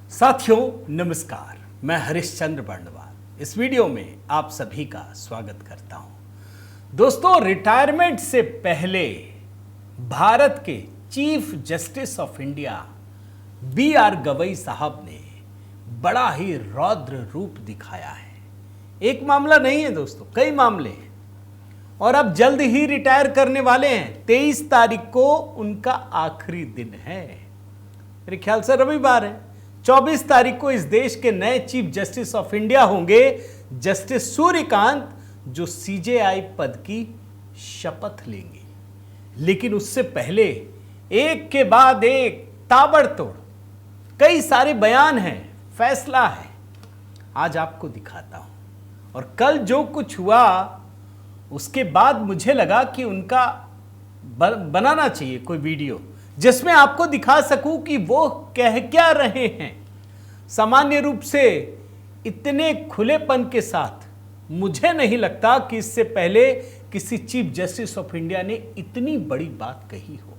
साथियों नमस्कार, मैं हरिश्चंद्र बर्णवाल इस वीडियो में आप सभी का स्वागत करता हूं। दोस्तों, रिटायरमेंट से पहले भारत के chief justice of India B.R. Gavai साहब ने बड़ा ही रौद्र रूप दिखाया है। एक मामला नहीं है दोस्तों, कई मामले हैं और अब जल्द ही रिटायर करने वाले हैं। 23 तारीख को उनका आखिरी दिन है, मेरे ख्याल से रविवार है। 24 तारीख को इस देश के नए चीफ जस्टिस ऑफ इंडिया होंगे जस्टिस सूर्यकांत, जो CJI पद की शपथ लेंगे। लेकिन उससे पहले एक के बाद एक ताबड़तोड़ कई सारे बयान हैं, फैसला है, आज आपको दिखाता हूं। और कल जो कुछ हुआ उसके बाद मुझे लगा कि उनका बनाना चाहिए कोई वीडियो जिसमें आपको दिखा सकूं कि वो कह क्या रहे हैं। सामान्य रूप से इतने खुलेपन के साथ मुझे नहीं लगता कि इससे पहले किसी चीफ जस्टिस ऑफ इंडिया ने इतनी बड़ी बात कही हो।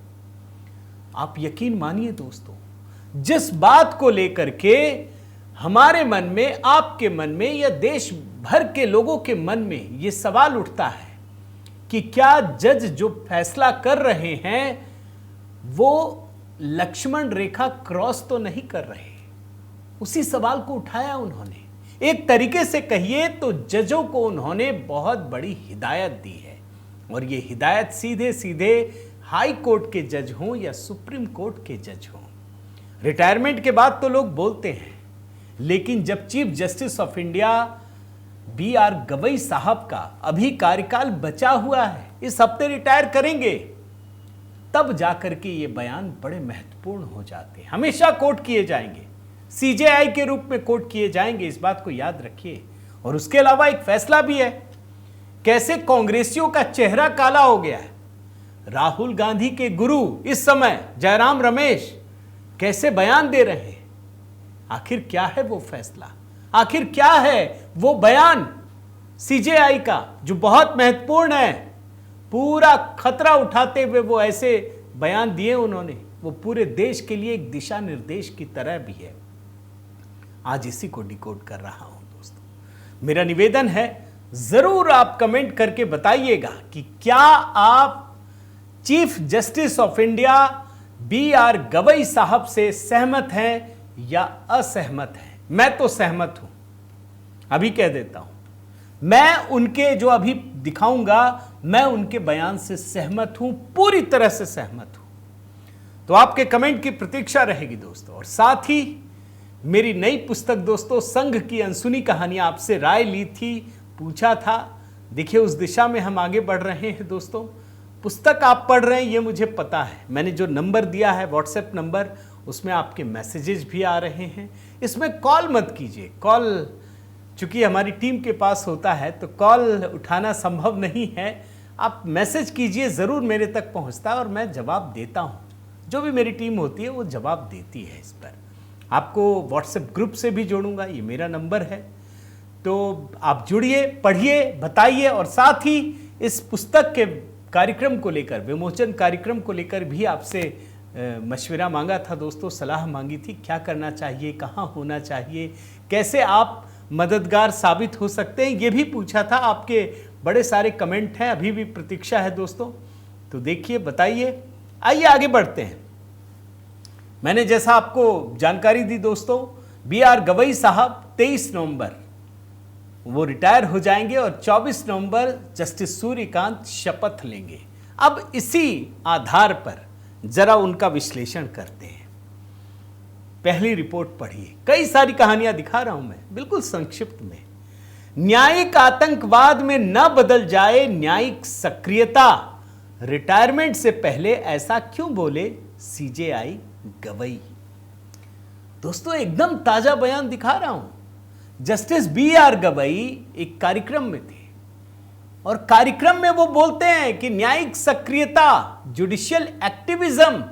आप यकीन मानिए दोस्तों, जिस बात को लेकर के हमारे मन में, आपके मन में या देश भर के लोगों के मन में यह सवाल उठता है कि क्या जज जो फैसला कर रहे हैं वो लक्ष्मण रेखा क्रॉस तो नहीं कर रहे। उसी सवाल को उठाया उन्होंने। एक तरीके से कहिए तो जजों को उन्होंने बहुत बड़ी हिदायत दी है, और ये हिदायत सीधे सीधे हाई कोर्ट के जज हों या सुप्रीम कोर्ट के जज हों। रिटायरमेंट के बाद तो लोग बोलते हैं, लेकिन जब chief justice of India B.R. Gavai साहब का अभी कार्यकाल बचा हुआ है, इस हफ्ते रिटायर करेंगे, तब जाकर के ये बयान बड़े महत्वपूर्ण हो जाते हैं। हमेशा कोट किए जाएंगे, CJI के रूप में कोट किए जाएंगे, इस बात को याद रखिए। और उसके अलावा एक फैसला भी है, कैसे कांग्रेसियों का चेहरा काला हो गया है। राहुल गांधी के गुरु इस समय जयराम रमेश कैसे बयान दे रहे हैं। आखिर क्या है वो फैसला, आखिर क्या है वो बयान CJI का जो बहुत महत्वपूर्ण है। पूरा खतरा उठाते हुए वो ऐसे बयान दिए उन्होंने, वो पूरे देश के लिए एक दिशा निर्देश की तरह भी है। आज इसी को डिकोड कर रहा हूं दोस्तों। मेरा निवेदन है, जरूर आप कमेंट करके बताइएगा कि क्या आप chief justice of India B.R. Gavai साहब से सहमत हैं या असहमत हैं। मैं तो सहमत हूं, अभी कह देता हूं। मैं उनके जो अभी दिखाऊंगा, मैं उनके बयान से सहमत हूं, पूरी तरह से सहमत हूं। तो आपके कमेंट की प्रतीक्षा रहेगी दोस्तों। और साथ ही मेरी नई पुस्तक दोस्तों, संघ की अनसुनी कहानियां, आपसे राय ली थी, पूछा था। देखिए, उस दिशा में हम आगे बढ़ रहे हैं दोस्तों। पुस्तक आप पढ़ रहे हैं ये मुझे पता है। मैंने जो नंबर दिया है, व्हाट्सएप नंबर, उसमें आपके मैसेजेस भी आ रहे हैं। इसमें कॉल मत कीजिए, कॉल चूंकि हमारी टीम के पास होता है तो कॉल उठाना संभव नहीं है। आप मैसेज कीजिए, ज़रूर मेरे तक पहुंचता है और मैं जवाब देता हूं। जो भी मेरी टीम होती है वो जवाब देती है। इस पर आपको व्हाट्सएप ग्रुप से भी जोड़ूंगा, ये मेरा नंबर है। तो आप जुड़िए, पढ़िए, बताइए। और साथ ही इस पुस्तक के कार्यक्रम को लेकर, विमोचन कार्यक्रम को लेकर भी आपसे मशवरा मांगा था दोस्तों, सलाह मांगी थी, क्या करना चाहिए, कहाँ होना चाहिए, कैसे आप मददगार साबित हो सकते हैं, ये भी पूछा था। आपके बड़े सारे कमेंट हैं, अभी भी प्रतीक्षा है दोस्तों। तो देखिए, बताइए, आइए आगे बढ़ते हैं। मैंने जैसा आपको जानकारी दी दोस्तों, B.R. गवई साहब 23 नवंबर वो रिटायर हो जाएंगे और 24 नवंबर जस्टिस सूर्यकांत शपथ लेंगे। अब इसी आधार पर जरा उनका विश्लेषण करते हैं। पहली रिपोर्ट पढ़िए, कई सारी कहानियां दिखा रहा हूं मैं, बिल्कुल संक्षिप्त में। न्यायिक आतंकवाद में न बदल जाए न्यायिक सक्रियता, रिटायरमेंट से पहले ऐसा क्यों बोले CJI गवई। दोस्तों, एकदम ताजा बयान दिखा रहा हूं। Justice B.R. गवई एक कार्यक्रम में थे और कार्यक्रम में वो बोलते हैं कि न्यायिक सक्रियता, जुडिशियल एक्टिविज्म,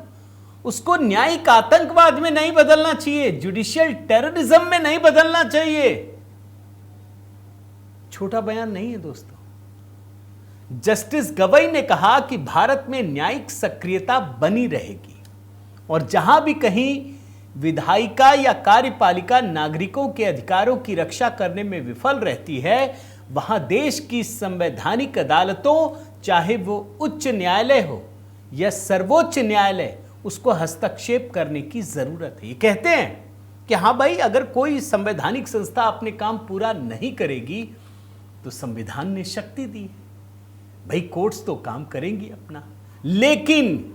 उसको न्यायिक आतंकवाद में नहीं बदलना चाहिए, जुडिशियल टेररिज्म में नहीं बदलना चाहिए। छोटा बयान नहीं है दोस्तों। जस्टिस गवई ने कहा कि भारत में न्यायिक सक्रियता बनी रहेगी और जहां भी कहीं विधायिका या कार्यपालिका नागरिकों के अधिकारों की रक्षा करने में विफल रहती है, वहां देश की संवैधानिक अदालतों, चाहे वो उच्च न्यायालय हो या सर्वोच्च न्यायालय, उसको हस्तक्षेप करने की जरूरत है। ये कहते हैं कि हाँ भाई, अगर कोई संवैधानिक संस्था अपने काम पूरा नहीं करेगी तो संविधान ने शक्ति दी है, भाई कोर्ट्स तो काम करेंगी अपना। लेकिन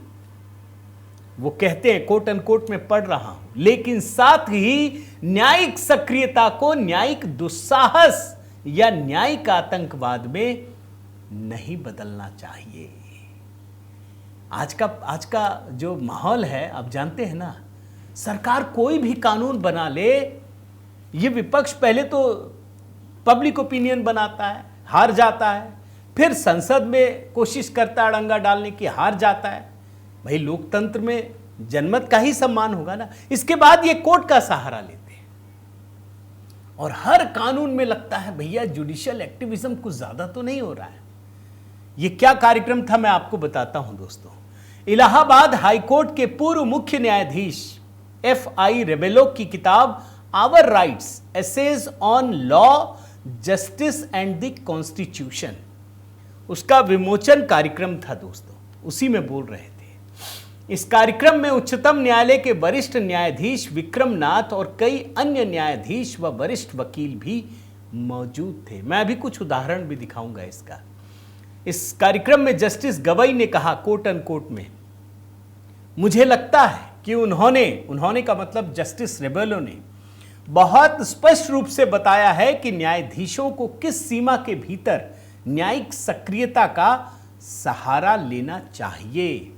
वो कहते हैं, कोट अनकोट में पढ़ रहा हूं, लेकिन साथ ही न्यायिक सक्रियता को न्यायिक दुस्साहस या न्यायिक आतंकवाद में नहीं बदलना चाहिए। आज का जो माहौल है, आप जानते हैं ना, सरकार कोई भी कानून बना ले, ये विपक्ष पहले तो पब्लिक ओपिनियन बनाता है, हार जाता है, फिर संसद में कोशिश करता है अड़ंगा डालने की, हार जाता है। भाई लोकतंत्र में जनमत का ही सम्मान होगा ना। इसके बाद ये कोर्ट का सहारा लेते हैं और हर कानून में लगता है भैया जुडिशियल एक्टिविज्म कुछ ज्यादा तो नहीं हो रहा है। ये क्या कार्यक्रम था मैं आपको बताता हूं दोस्तों। इलाहाबाद हाईकोर्ट के पूर्व मुख्य न्यायाधीश F.I. रेबेलो की किताब our rights essays on law, justice and the constitution, उसका विमोचन कार्यक्रम था दोस्तों, उसी में बोल रहे थे। इस कार्यक्रम में उच्चतम न्यायालय के वरिष्ठ न्यायाधीश विक्रम नाथ और कई अन्य न्यायाधीश व वरिष्ठ वकील भी मौजूद थे। मैं अभी कुछ उदाहरण भी दिखाऊंगा इसका। इस कार्यक्रम में जस्टिस गवई ने कहा, कोट अनकोट में, मुझे लगता है कि उन्होंने का मतलब जस्टिस रेबेलो ने बहुत स्पष्ट रूप से बताया है कि न्यायाधीशों को किस सीमा के भीतर न्यायिक सक्रियता का सहारा लेना चाहिए।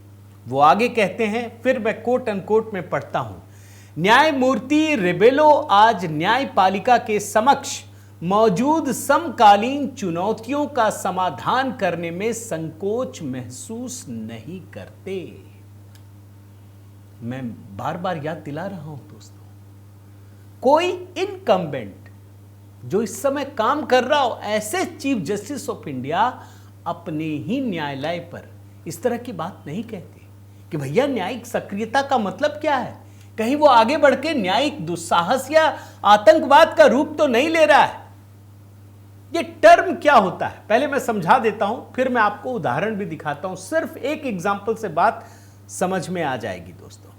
वो आगे कहते हैं, फिर मैं कोट अनकोट में पढ़ता हूं, न्यायमूर्ति रेबेलो आज न्यायपालिका के समक्ष मौजूद समकालीन चुनौतियों का समाधान करने में संकोच महसूस नहीं करते। मैं बार बार याद दिला रहा हूं दोस्तों, कोई इनकम्बेंट जो इस समय काम कर रहा हो, ऐसे चीफ जस्टिस ऑफ इंडिया अपने ही न्यायालय पर इस तरह की बात नहीं कहते कि भैया न्यायिक सक्रियता का मतलब क्या है, कहीं वो आगे बढ़ के न्यायिक दुस्साहस या आतंकवाद का रूप तो नहीं ले रहा है। ये टर्म क्या होता है पहले मैं समझा देता हूं, फिर मैं आपको उदाहरण भी दिखाता हूं। सिर्फ एक एग्जाम्पल से बात समझ में आ जाएगी दोस्तों।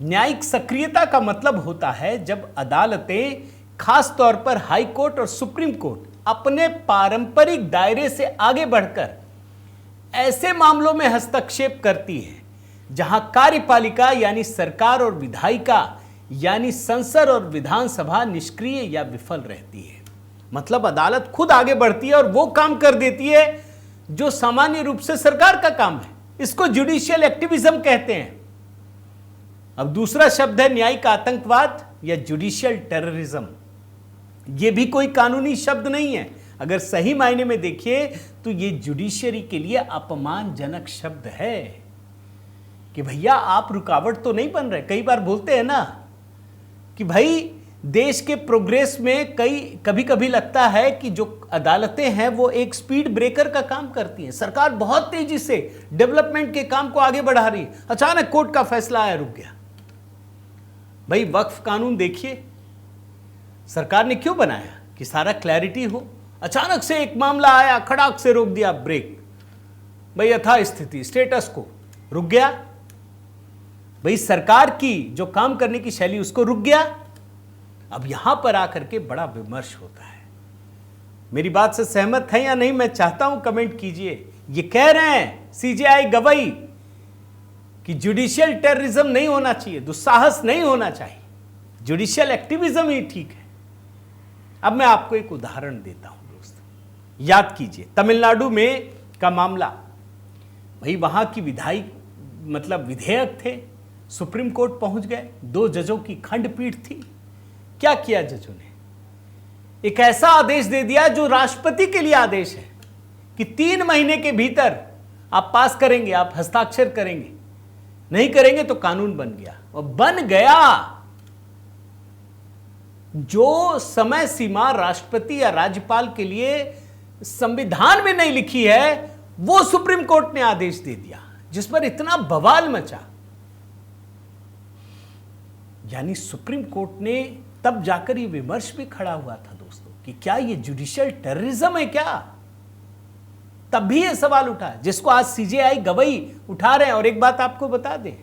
न्यायिक सक्रियता का मतलब होता है जब अदालतें, खास तौर पर हाई कोर्ट और सुप्रीम कोर्ट, अपने पारंपरिक दायरे से आगे बढ़कर ऐसे मामलों में हस्तक्षेप करती है जहां कार्यपालिका यानी सरकार और विधायिका यानी संसद और विधानसभा निष्क्रिय या विफल रहती है। मतलब अदालत खुद आगे बढ़ती है और वो काम कर देती है जो सामान्य रूप से सरकार का काम है। इसको जुडिशियल एक्टिविज्म कहते हैं। अब दूसरा शब्द है न्यायिक आतंकवाद या जुडिशियल टेररिज्म। यह भी कोई कानूनी शब्द नहीं है, अगर सही मायने में देखिए तो यह जुडिशरी के लिए अपमानजनक शब्द है कि भैया आप रुकावट तो नहीं बन रहे। कई बार बोलते हैं ना कि भाई देश के प्रोग्रेस में कभी कभी लगता है कि जो अदालतें हैं वो एक स्पीड ब्रेकर का काम करती हैं। सरकार बहुत तेजी से डेवलपमेंट के काम को आगे बढ़ा रही है, अचानक कोर्ट का फैसला आया, रुक गया। भाई वक्फ कानून देखिए, सरकार ने क्यों बनाया कि सारा क्लैरिटी हो, अचानक से एक मामला आया, खड़ाक से रोक दिया, ब्रेक। भाई यथा स्थिति, स्टेटस को रुक गया। भाई सरकार की जो काम करने की शैली उसको रुक गया। अब यहां पर आकर के बड़ा विमर्श होता है। मेरी बात से सहमत है या नहीं, मैं चाहता हूं कमेंट कीजिए। ये कह रहे हैं सीजेआई गवई कि जुडिशियल टेररिज्म नहीं होना चाहिए, दुस्साहस नहीं होना चाहिए, जुडिशियल एक्टिविज्म ही ठीक है। अब मैं आपको एक उदाहरण देता हूं दोस्तों, याद कीजिए तमिलनाडु में का मामला। भाई वहां की विधेयक थे, सुप्रीम कोर्ट पहुंच गए, 2 जजों की खंडपीठ थी। क्या किया जजों ने? एक ऐसा आदेश दे दिया जो राष्ट्रपति के लिए आदेश है कि 3 महीने के भीतर आप पास करेंगे, आप हस्ताक्षर करेंगे, नहीं करेंगे तो कानून बन गया। और बन गया। जो समय सीमा राष्ट्रपति या राज्यपाल के लिए संविधान में नहीं लिखी है, वो सुप्रीम कोर्ट ने आदेश दे दिया, जिस पर इतना बवाल मचा। यानी सुप्रीम कोर्ट ने तब जाकर ये विमर्श भी खड़ा हुआ था दोस्तों कि क्या ये जुडिशियल टेररिज्म है क्या। तब भी ये सवाल उठा जिसको आज सीजेआई गवाही उठा रहे हैं। और एक बात आपको बता दें,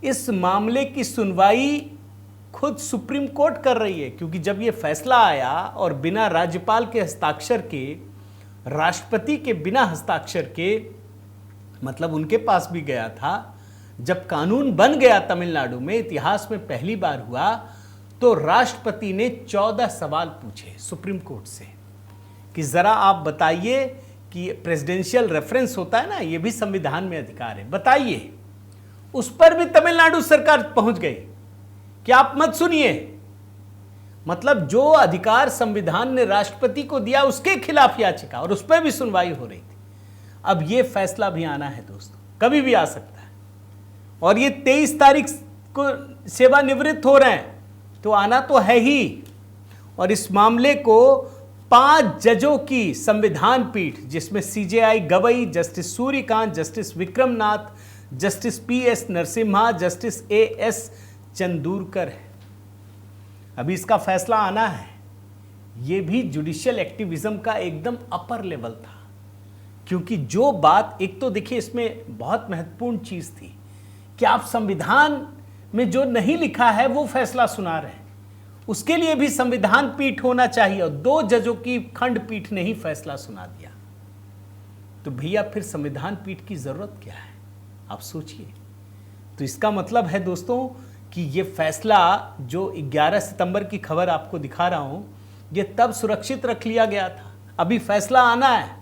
इस मामले की सुनवाई खुद सुप्रीम कोर्ट कर रही है, क्योंकि जब ये फैसला आया और बिना राज्यपाल के हस्ताक्षर के, राष्ट्रपति के बिना हस्ताक्षर के, मतलब उनके पास भी गया था, जब कानून बन गया तमिलनाडु में, इतिहास में पहली बार हुआ, तो राष्ट्रपति ने 14 सवाल पूछे सुप्रीम कोर्ट से कि जरा आप बताइए कि प्रेसिडेंशियल रेफरेंस होता है ना, ये भी संविधान में अधिकार है, बताइए। उस पर भी तमिलनाडु सरकार पहुंच गई कि आप मत सुनिए। मतलब जो अधिकार संविधान ने राष्ट्रपति को दिया उसके खिलाफ याचिका, और उस पर भी सुनवाई हो रही थी। अब यह फैसला भी आना है दोस्तों, कभी भी आ सकता है। और ये 23 तारीख को सेवानिवृत्त हो रहे हैं, तो आना तो है ही। और इस मामले को 5 जजों की संविधान पीठ, जिसमें CJI Gavai, justice Suryakant, justice Vikramnath, justice PS Narasimha, justice AS Chandurkar है। अभी इसका फैसला आना है। यह भी जुडिशियल एक्टिविज्म का एकदम अपर लेवल था, क्योंकि जो बात, एक तो देखिए इसमें बहुत महत्वपूर्ण चीज थी कि आप संविधान में जो नहीं लिखा है वो फैसला सुना रहे हैं, उसके लिए भी संविधान पीठ होना चाहिए, और 2 जजों की खंडपीठ ने ही फैसला सुना दिया। तो भैया फिर संविधान पीठ की जरूरत क्या है, आप सोचिए। तो इसका मतलब है दोस्तों कि ये फैसला, जो 11 सितंबर की खबर आपको दिखा रहा हूं, ये तब सुरक्षित रख लिया गया था। अभी फैसला आना है।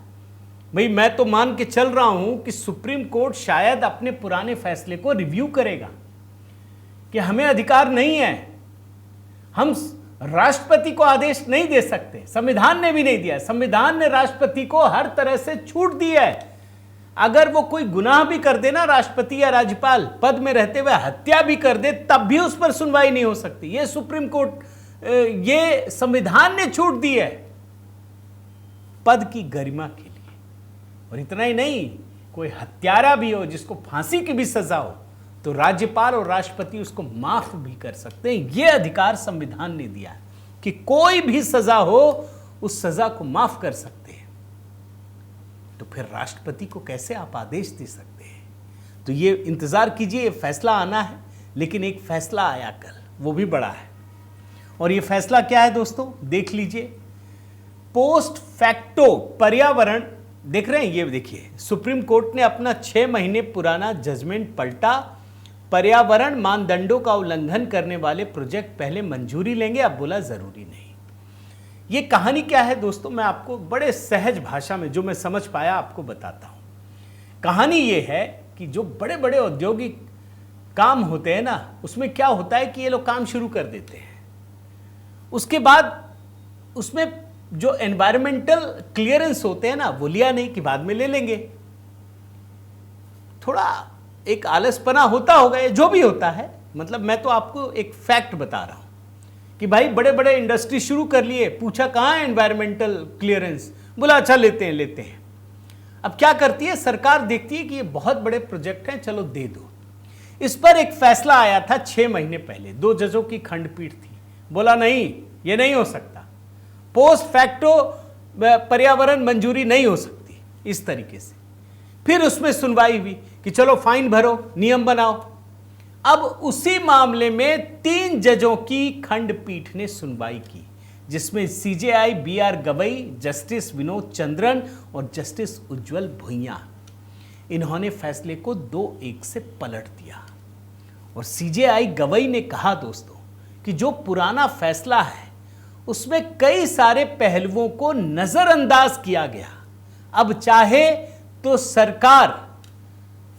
भाई मैं तो मान के चल रहा हूं कि सुप्रीम कोर्ट शायद अपने पुराने फैसले को रिव्यू करेगा कि हमें अधिकार नहीं है, हम राष्ट्रपति को आदेश नहीं दे सकते, संविधान ने भी नहीं दिया। संविधान ने राष्ट्रपति को हर तरह से छूट दी है। अगर वो कोई गुनाह भी कर दे ना, राष्ट्रपति या राज्यपाल पद में रहते हुए हत्या भी कर दे, तब भी उस पर सुनवाई नहीं हो सकती। ये सुप्रीम कोर्ट, ये संविधान ने छूट दी है पद की गरिमा के लिए। और इतना ही नहीं, कोई हत्यारा भी हो जिसको फांसी की भी सजा हो, तो राज्यपाल और राष्ट्रपति उसको माफ भी कर सकते हैं। यह अधिकार संविधान ने दिया है कि कोई भी सजा हो, उस सजा को माफ कर सकते हैं। तो फिर राष्ट्रपति को कैसे आप आदेश दे सकते हैं? तो ये इंतजार कीजिए, ये फैसला आना है। लेकिन एक फैसला आया कल, वो भी बड़ा है। और ये फैसला क्या है दोस्तों, देख लीजिए। पोस्ट फैक्टो पर्यावरण, देख रहे हैं, ये देखिए, सुप्रीम कोर्ट ने अपना 6 महीने पुराना जजमेंट पलटा। पर्यावरण मानदंडों का उल्लंघन करने वाले प्रोजेक्ट पहले मंजूरी लेंगे, अब बोला जरूरी नहीं। ये कहानी क्या है दोस्तों, मैं आपको बड़े सहज भाषा में जो मैं समझ पाया आपको बताता हूं। कहानी ये है कि जो बड़े बड़े औद्योगिक काम होते हैं ना, उसमें क्या होता है कि ये लोग काम शुरू कर देते हैं, उसके बाद उसमें जो एनवायरमेंटल क्लियरेंस होते हैं ना, वो लिया नहीं कि बाद में ले लेंगे। थोड़ा एक आलसपना होता होगा, ये जो भी होता है। मतलब मैं तो आपको एक फैक्ट बता रहा हूं कि भाई बड़े बड़े इंडस्ट्री शुरू कर लिए, पूछा कहां है एनवायरमेंटल क्लियरेंस, बोला अच्छा लेते हैं। अब क्या करती है सरकार, देखती है कि ये बहुत बड़े प्रोजेक्ट हैं, चलो दे दो। इस पर एक फैसला आया था 6 महीने पहले, 2 जजों की खंडपीठ थी, बोला नहीं, ये नहीं हो सकता, पोस्ट फैक्टो पर्यावरण मंजूरी नहीं हो सकती, इस तरीके से। फिर उसमें सुनवाई हुई कि चलो फाइन भरो, नियम बनाओ। अब उसी मामले में 3 जजों की खंडपीठ ने सुनवाई की, जिसमें CJI BR Gavai, justice Vinod Chandran और जस्टिस उज्जवल भुइयां। इन्होंने फैसले को 2-1 से पलट दिया। और सीजेआई गवई ने कहा दोस्तों कि जो पुराना फैसला है उसमें कई सारे पहलुओं को नजरअंदाज किया गया। अब चाहे तो सरकार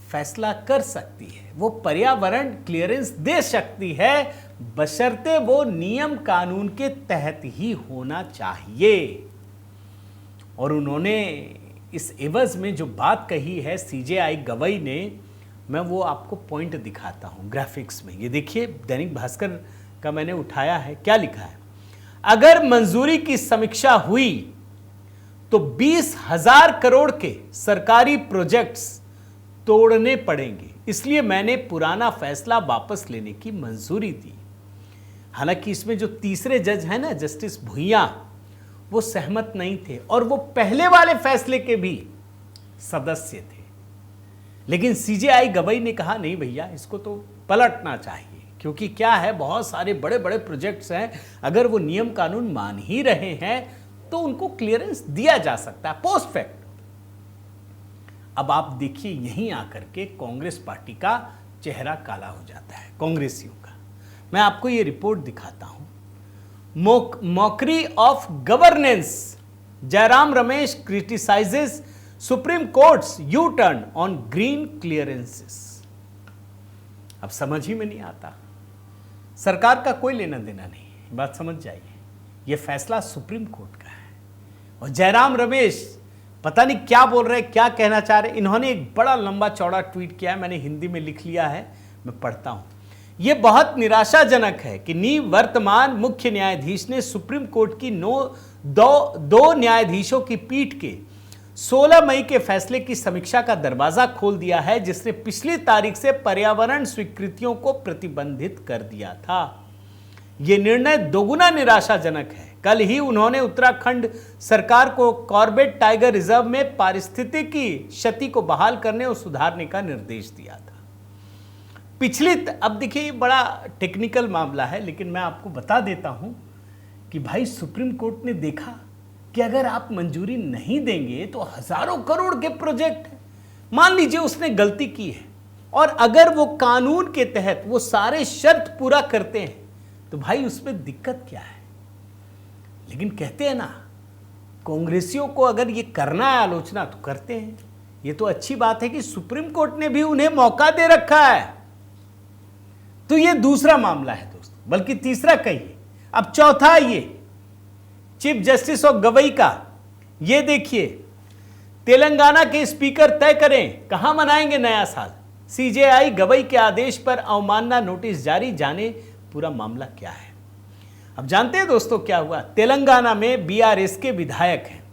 फैसला कर सकती है, वो पर्यावरण क्लियरेंस दे सकती है, बशर्ते वो नियम कानून के तहत ही होना चाहिए। और उन्होंने इस एवज में जो बात कही है सीजेआई गवई ने, मैं वो आपको पॉइंट दिखाता हूं ग्राफिक्स में। ये देखिए, दैनिक भास्कर का मैंने उठाया है, क्या लिखा है। अगर मंजूरी की समीक्षा हुई तो 20,000 करोड़ के सरकारी प्रोजेक्ट्स तोड़ने पड़ेंगे, इसलिए मैंने पुराना फैसला वापस लेने की मंजूरी दी। हालांकि इसमें जो तीसरे जज हैं ना, जस्टिस भुइयां, वो सहमत नहीं थे और वो पहले वाले फैसले के भी सदस्य थे। लेकिन सीजेआई गवई ने कहा नहीं भैया, इसको तो पलटना चाहिए, क्योंकि क्या है, बहुत सारे बड़े बड़े प्रोजेक्ट्स हैं, अगर वो नियम कानून मान ही रहे हैं तो उनको क्लियरेंस दिया जा सकता है पोस्ट फैक्ट। अब आप देखिए, यहीं आकर के कांग्रेस पार्टी का चेहरा काला हो जाता है, कांग्रेसियों का। मैं आपको ये रिपोर्ट दिखाता हूं। Mockery of governance, Jairam Ramesh criticises supreme courts U turn on green clearances. अब समझ ही में नहीं आता, सरकार का कोई लेना देना नहीं, बात समझ जाइए। यह फैसला सुप्रीम कोर्ट का है और जयराम रमेश पता नहीं क्या बोल रहे, क्या कहना चाह रहे। इन्होंने एक बड़ा लंबा चौड़ा ट्वीट किया है, मैंने हिंदी में लिख लिया है, मैं पढ़ता हूं। यह बहुत निराशाजनक है कि निवर्तमान मुख्य न्यायाधीश ने सुप्रीम कोर्ट की दो न्यायाधीशों की पीठ के 16 मई के फैसले की समीक्षा का दरवाजा खोल दिया है, जिसने पिछली तारीख से पर्यावरण स्वीकृतियों को प्रतिबंधित कर दिया था। यह निर्णय दोगुना निराशाजनक है। कल ही उन्होंने उत्तराखंड सरकार को कॉर्बेट टाइगर रिजर्व में पारिस्थितिकी क्षति को बहाल करने और सुधारने का निर्देश दिया था। अब देखिए, ये बड़ा टेक्निकल मामला है, लेकिन मैं आपको बता देता हूं कि भाई सुप्रीम कोर्ट ने देखा कि अगर आप मंजूरी नहीं देंगे तो हजारों करोड़ के प्रोजेक्ट हैं। मान लीजिए उसने गलती की है और अगर वो कानून के तहत वो सारे शर्त पूरा करते हैं तो भाई उसमें दिक्कत क्या है। लेकिन कहते हैं ना, कांग्रेसियों को अगर ये करना है आलोचना तो करते हैं। ये तो अच्छी बात है कि सुप्रीम कोर्ट ने भी उन्हें मौका दे रखा है। तो ये दूसरा मामला है दोस्तों, बल्कि तीसरा कहिए। अब चौथा ये चीफ जस्टिस ऑफ गवई का, ये देखिए, तेलंगाना के स्पीकर तय करें कहां मनाएंगे नया साल। सीजेआई गवई के आदेश पर अवमानना नोटिस जारी, जाने पूरा मामला क्या है। अब जानते हैं दोस्तों क्या हुआ। तेलंगाना में बीआरएस के विधायक हैं,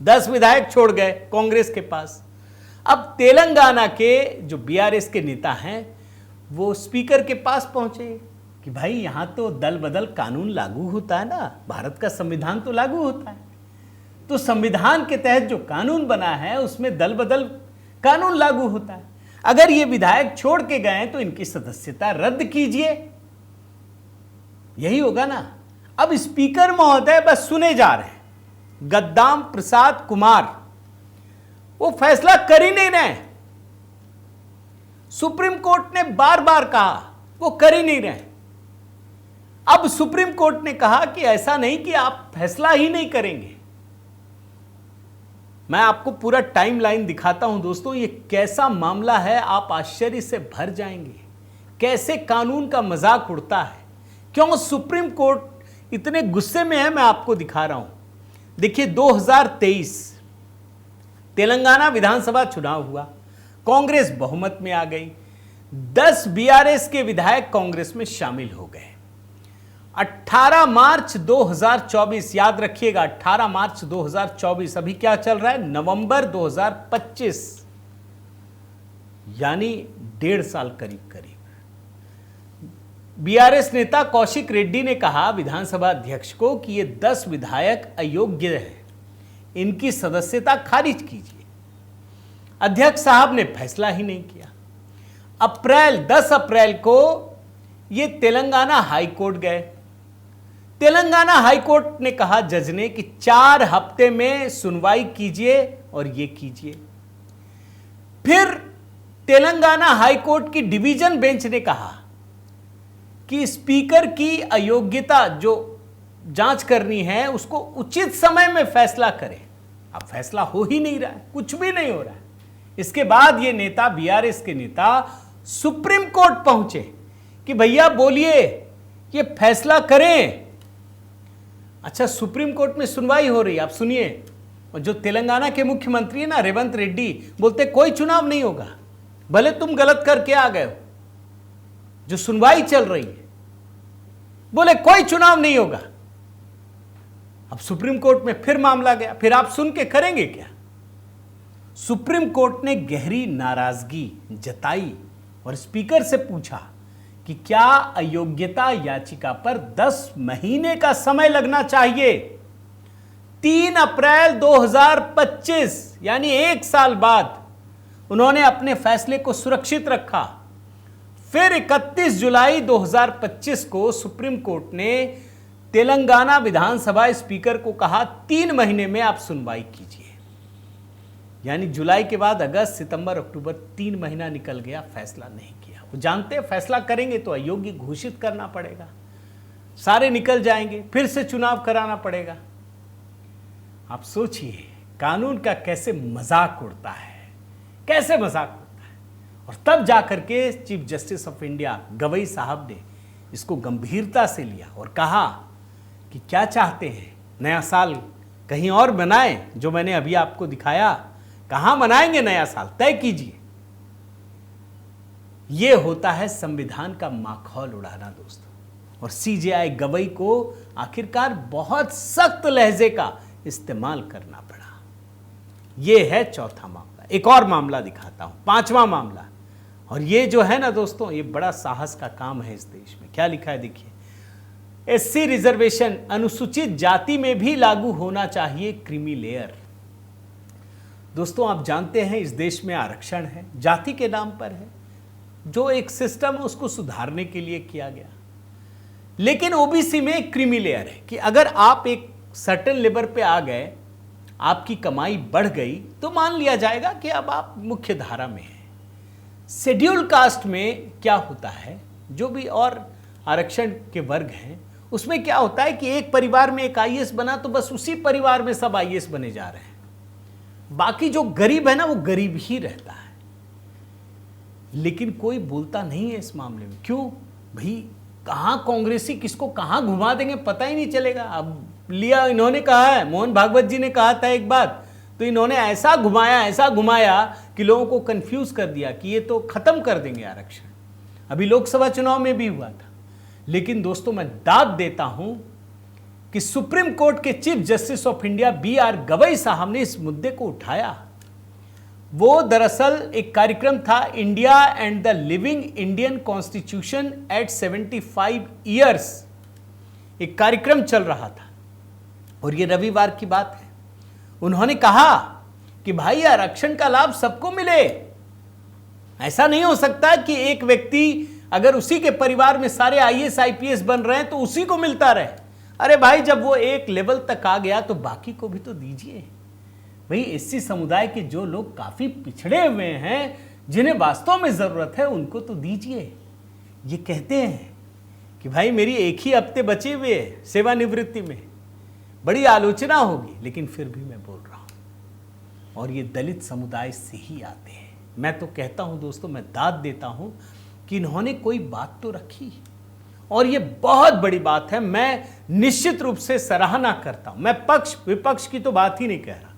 10 विधायक छोड़ गए कांग्रेस के पास। अब तेलंगाना के जो बीआरएस के नेता हैं वो स्पीकर के पास पहुंचे कि भाई यहां तो दल बदल कानून लागू होता है ना, भारत का संविधान तो लागू होता है, तो संविधान के तहत जो कानून बना है उसमें दल बदल कानून लागू होता है। अगर ये विधायक छोड़ के गए तो इनकी सदस्यता रद्द कीजिए, यही होगा ना। अब स्पीकर महोदय बस सुने जा रहे हैं, गद्दाम प्रसाद कुमार वो फैसला कर ही नहीं रहे। सुप्रीम कोर्ट ने बार बार कहा, वो कर ही नहीं रहे। अब सुप्रीम कोर्ट ने कहा कि ऐसा नहीं कि आप फैसला ही नहीं करेंगे। मैं आपको पूरा टाइमलाइन दिखाता हूं दोस्तों, ये कैसा मामला है, आप आश्चर्य से भर जाएंगे। कैसे कानून का मजाक उड़ता है, क्यों सुप्रीम कोर्ट इतने गुस्से में है, मैं आपको दिखा रहा हूं। देखिए 2023 तेलंगाना विधानसभा चुनाव हुआ, कांग्रेस बहुमत में आ गई, 10 बीआरएस के विधायक कांग्रेस में शामिल हो गए। 18 मार्च 2024, याद रखिएगा 18 मार्च 2024, अभी क्या चल रहा है, नवंबर 2025, यानी 1.5 साल करीब करीब। बीआरएस नेता कौशिक रेड्डी ने कहा विधानसभा अध्यक्ष को कि ये 10 विधायक अयोग्य हैं, इनकी सदस्यता खारिज कीजिए। अध्यक्ष साहब ने फैसला ही नहीं किया। 10 अप्रैल को ये तेलंगाना हाईकोर्ट गए। तेलंगाना हाईकोर्ट ने कहा जज ने कि 4 हफ्ते में सुनवाई कीजिए और ये कीजिए। फिर तेलंगाना हाईकोर्ट की डिवीजन बेंच ने कहा कि स्पीकर की अयोग्यता जो जांच करनी है उसको उचित समय में फैसला करें। अब फैसला हो ही नहीं रहा है, कुछ भी नहीं हो रहा है। इसके बाद ये नेता, बीआरएस के नेता सुप्रीम कोर्ट पहुंचे कि भैया बोलिए, ये फैसला करें। अच्छा, सुप्रीम कोर्ट में सुनवाई हो रही है, आप सुनिए। और जो तेलंगाना के मुख्यमंत्री है ना, रेवंत रेड्डी, बोलते कोई चुनाव नहीं होगा, भले तुम गलत करके आ गए हो, जो सुनवाई चल रही है, बोले कोई चुनाव नहीं होगा। अब सुप्रीम कोर्ट में फिर मामला गया, फिर आप सुन के करेंगे क्या। सुप्रीम कोर्ट ने गहरी नाराजगी जताई और स्पीकर से पूछा कि क्या अयोग्यता याचिका पर 10 महीने का समय लगना चाहिए। 3 अप्रैल 2025 यानी 1 साल बाद उन्होंने अपने फैसले को सुरक्षित रखा। फिर 31 जुलाई 2025 को सुप्रीम कोर्ट ने तेलंगाना विधानसभा स्पीकर को कहा 3 महीने में आप सुनवाई कीजिए। यानी जुलाई के बाद अगस्त, सितंबर, अक्टूबर 3 महीना निकल गया, फैसला नहीं किया। वो जानते हैं फैसला करेंगे तो अयोग्य घोषित करना पड़ेगा, सारे निकल जाएंगे, फिर से चुनाव कराना पड़ेगा। आप सोचिए कानून का कैसे मजाक उड़ता है, कैसे मजाक उड़ता है। और तब जाकर के chief justice of India Gavai साहब ने इसको गंभीरता से लिया और कहा कि क्या चाहते हैं, नया साल कहीं और मनाएं, जो मैंने अभी आपको दिखाया, कहां मनाएंगे नया साल, तय कीजिए। यह होता है संविधान का माखौल उड़ाना दोस्तों। और सीजेआई गवई को आखिरकार बहुत सख्त लहजे का इस्तेमाल करना पड़ा। यह है चौथा मामला। एक और मामला दिखाता हूं, 5वां मामला। और यह जो है ना दोस्तों, यह बड़ा साहस का काम है इस देश में। क्या लिखा है देखिए, एससी रिजर्वेशन अनुसूचित जाति में भी लागू होना चाहिए क्रीमी लेयर। दोस्तों आप जानते हैं इस देश में आरक्षण है, जाति के नाम पर है, जो एक सिस्टम है उसको सुधारने के लिए किया गया। लेकिन ओबीसी में एक क्रीमी लेयर है कि अगर आप एक सर्टेन लेवल पे आ गए, आपकी कमाई बढ़ गई, तो मान लिया जाएगा कि अब आप मुख्य धारा में हैं। शेड्यूल कास्ट में क्या होता है, जो भी और आरक्षण के वर्ग हैं, उसमें क्या होता है कि एक परिवार में एक आईएएस बना तो बस उसी परिवार में सब आईएएस बने जा रहे हैं। बाकी जो गरीब है ना, वो गरीब ही रहता है। लेकिन कोई बोलता नहीं है इस मामले में। क्यों भाई, कहां कांग्रेसी किसको कहां घुमा देंगे पता ही नहीं चलेगा। अब लिया इन्होंने कहा है, मोहन भागवत जी ने कहा था एक बात, तो इन्होंने ऐसा घुमाया कि लोगों को कंफ्यूज कर दिया कि ये तो खत्म कर देंगे आरक्षण। अभी लोकसभा चुनाव में भी हुआ था। लेकिन दोस्तों मैं दाद देता हूं कि सुप्रीम कोर्ट के chief justice of India BR Gavai साहब ने इस मुद्दे को उठाया। वो दरअसल एक कार्यक्रम था, India and the living Indian constitution eight 75 years, एक कार्यक्रम चल रहा था और ये रविवार की बात है। उन्होंने कहा कि भाई आरक्षण का लाभ सबको मिले। ऐसा नहीं हो सकता कि एक व्यक्ति अगर उसी के परिवार में सारे आईएएस आईपीएस बन रहे हैं तो उसी को मिलता रहे। अरे भाई, जब वो एक लेवल तक आ गया तो बाकी को भी तो दीजिए। भाई एससी समुदाय के जो लोग काफी पिछड़े हुए हैं, जिन्हें वास्तव में जरूरत है, उनको तो दीजिए। ये कहते हैं कि भाई मेरी एक ही हफ्ते बचे हुए हैं सेवानिवृत्ति में, बड़ी आलोचना होगी, लेकिन फिर भी मैं बोल रहा हूं। और ये दलित समुदाय से ही आते हैं। मैं तो कहता हूं दोस्तों, मैं दाद देता हूं कि इन्होंने कोई बात तो रखी, और ये बहुत बड़ी बात है। मैं निश्चित रूप से सराहना करता हूं। मैं पक्ष विपक्ष की तो बात ही नहीं कह रहा।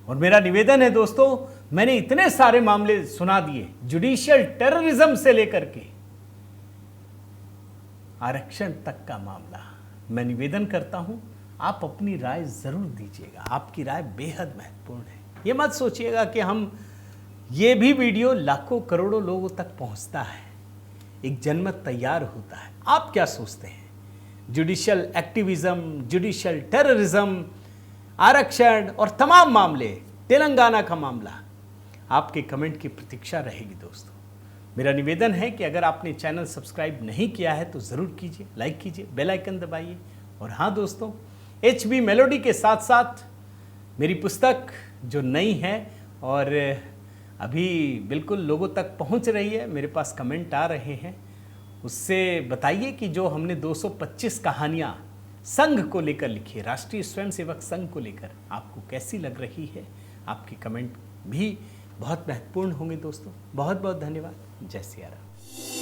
और मेरा निवेदन है दोस्तों, मैंने इतने सारे मामले सुना दिए, जुडिशियल टेररिज्म से लेकर के आरक्षण तक का मामला। मैं निवेदन करता हूं, आप अपनी राय जरूर दीजिएगा। आपकी राय बेहद महत्वपूर्ण है। ये मत सोचिएगा कि हम ये भी वीडियो लाखों करोड़ों लोगों तक पहुंचता है, एक जनमत तैयार होता है। आप क्या सोचते हैं? जुडिशियल एक्टिविज्म, जुडिशियल टेररिज्म, आरक्षण और तमाम मामले, तेलंगाना का मामला, आपके कमेंट की प्रतीक्षा रहेगी दोस्तों। मेरा निवेदन है कि अगर आपने चैनल सब्सक्राइब नहीं किया है तो ज़रूर कीजिए, लाइक कीजिए, बेल आइकन दबाइए। और हाँ दोस्तों, HB मेलोडी के साथ साथ मेरी पुस्तक जो नई है और अभी बिल्कुल लोगों तक पहुंच रही है, मेरे पास कमेंट आ रहे हैं, उससे बताइए कि जो हमने 225 कहानियाँ संघ को लेकर लिखी है, राष्ट्रीय स्वयंसेवक संघ को लेकर, आपको कैसी लग रही है। आपकी कमेंट भी बहुत महत्वपूर्ण होंगे दोस्तों। बहुत बहुत धन्यवाद। जय सिया राम।